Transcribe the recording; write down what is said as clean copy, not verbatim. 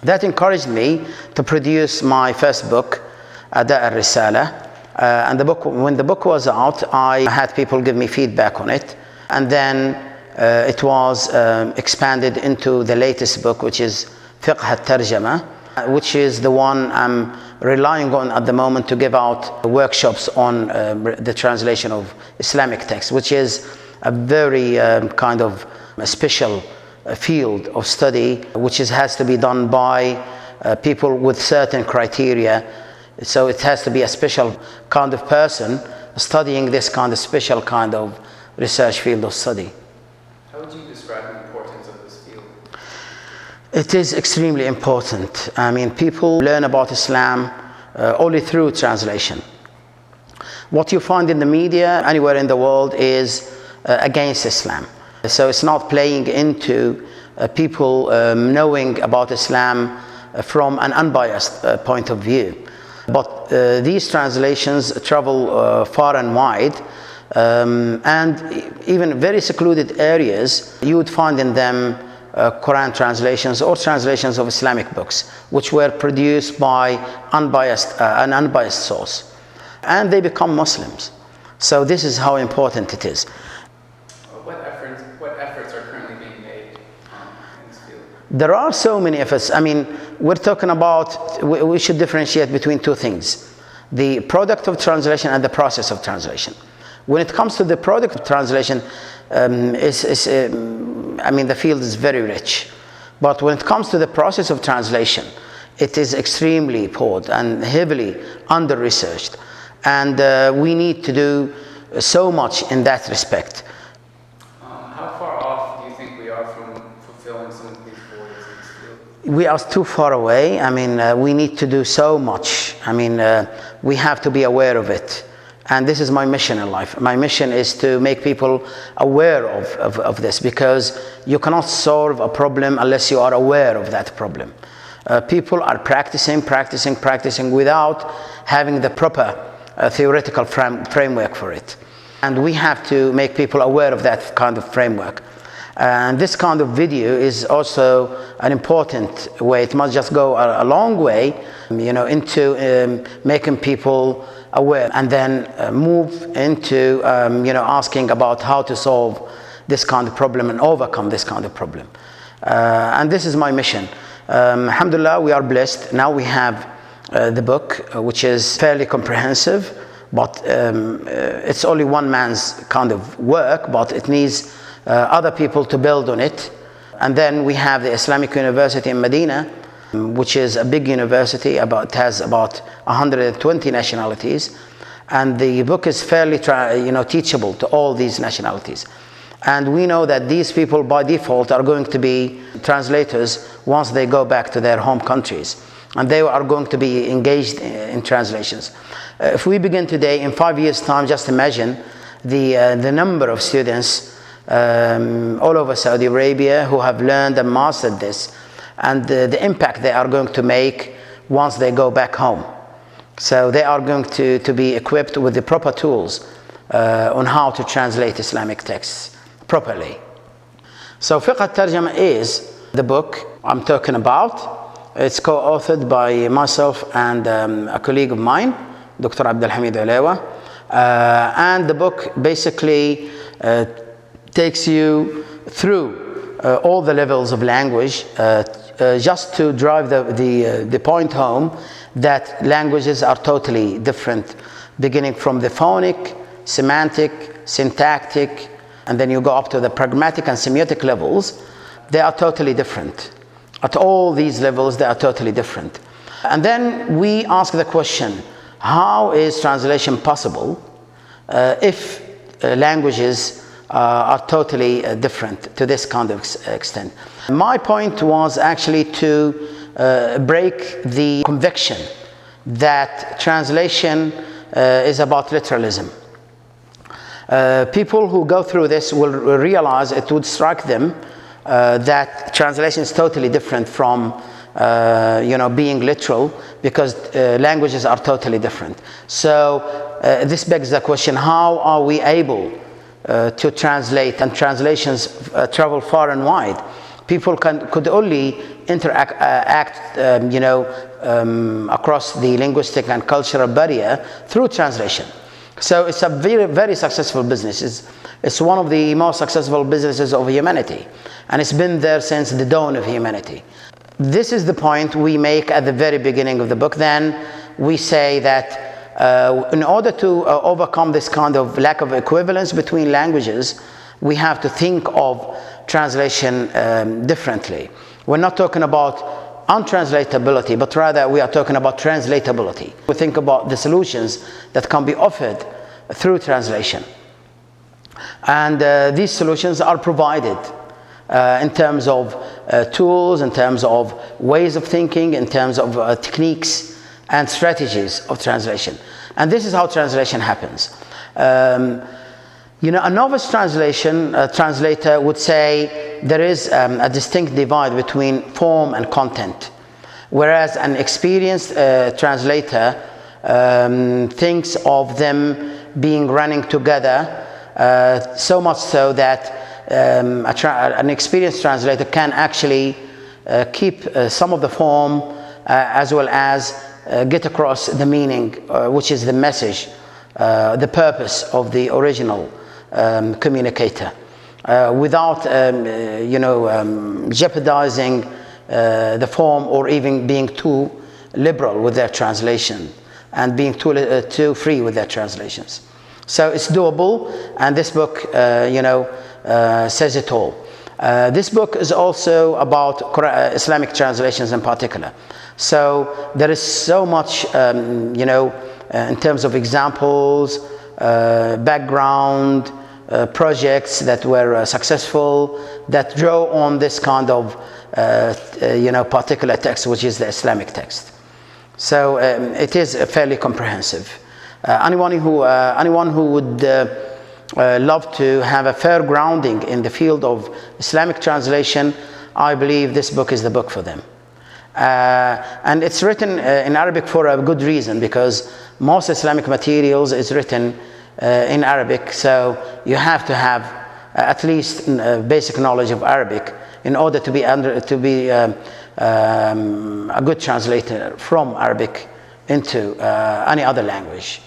That encouraged me to produce my first book, Ada al-Risala. And when the book was out, I had people give me feedback on it. And then it was expanded into the latest book, which is Fiqh al-Tarjama, which is the one I'm relying on at the moment to give out workshops on the translation of Islamic texts, which is a very kind of a special field of study, which has to be done by people with certain criteria. So it has to be a special kind of person studying this kind of special kind of research field of study. How would you describe the importance of this field? It is extremely important. I mean, people learn about Islam only through translation. What you find in the media anywhere in the world is against Islam. So it's not playing into people knowing about Islam from an unbiased point of view. But these translations travel far and wide, and even very secluded areas, you would find in them Quran translations or translations of Islamic books, which were produced by an unbiased source. And they become Muslims. So this is how important it is. What efforts are currently being made in this field? There are so many efforts. I mean, we're talking about, we should differentiate between two things: the product of translation and the process of translation. When it comes to the product of translation, I mean, the field is very rich. But when it comes to the process of translation, it is extremely poor and heavily under-researched. And we need to do so much in that respect. How far off do you think we are from fulfilling some of these goals in this field? We are too far away. I mean, we need to do so much. I mean, we have to be aware of it. And this is my mission in life. My mission is to make people aware of this, because you cannot solve a problem unless you are aware of that problem. People are practicing without having the proper theoretical framework for it. And we have to make people aware of that kind of framework. And this kind of video is also an important way. It must just go a long way, into making people aware, and then move into asking about how to solve this kind of problem and overcome this kind of problem. And this is my mission. Alhamdulillah, we are blessed. Now we have the book, which is fairly comprehensive, but it's only one man's kind of work, but it needs other people to build on it. And then we have the Islamic University in Medina, which is a big university, it has about 120 nationalities, and the book is fairly teachable to all these nationalities. And we know that these people by default are going to be translators once they go back to their home countries, and they are going to be engaged in translations. If we begin today, in 5 years' time, just imagine the number of students all over Saudi Arabia who have learned and mastered this, and the impact they are going to make once they go back home. So they are going to be equipped with the proper tools on how to translate Islamic texts properly. So Fiqh al-Tarjama is the book I'm talking about. It's co-authored by myself and a colleague of mine, Dr. Abdul Hamid Alewa. And the book basically takes you through all the levels of language, just to drive the point home that languages are totally different, beginning from the phonic, semantic, syntactic, and then you go up to the pragmatic and semiotic levels. They are totally different. At all these levels, they are totally different. And then we ask the question, how is translation possible if languages are totally different to this kind of extent? My point was actually to break the conviction that translation is about literalism. People who go through this will realize, it would strike them that translation is totally different from being literal, because languages are totally different. So this begs the question, how are we able to translate? And translations travel far and wide. People could only across the linguistic and cultural barrier through translation. So it's a very, very successful business. It's one of the most successful businesses of humanity, and it's been there since the dawn of humanity. This is the point we make at the very beginning of the book. Then we say that in order to overcome this kind of lack of equivalence between languages, we have to think of translation differently. We're not talking about untranslatability, but rather we are talking about translatability. We think about the solutions that can be offered through translation. And these solutions are provided in terms of tools, in terms of ways of thinking, in terms of techniques and strategies of translation. And this is how translation happens. A novice translator would say there is a distinct divide between form and content, whereas an experienced translator thinks of them being running together, so much so that an experienced translator can actually keep some of the form as well as get across the meaning, which is the message, the purpose of the original communicator, without jeopardizing the form or even being too liberal with their translation and being too free with their translations. So it's doable, and this book says it all. This book is also about Islamic translations in particular. So there is so much in terms of examples, background, projects that were successful, that draw on this kind of particular text, which is the Islamic text. So it is fairly comprehensive. Anyone who would love to have a fair grounding in the field of Islamic translation, I believe this book is the book for them. And it's written in Arabic for a good reason, because most Islamic materials is written in Arabic, so you have to have at least basic knowledge of Arabic in order to be a good translator from Arabic into any other language.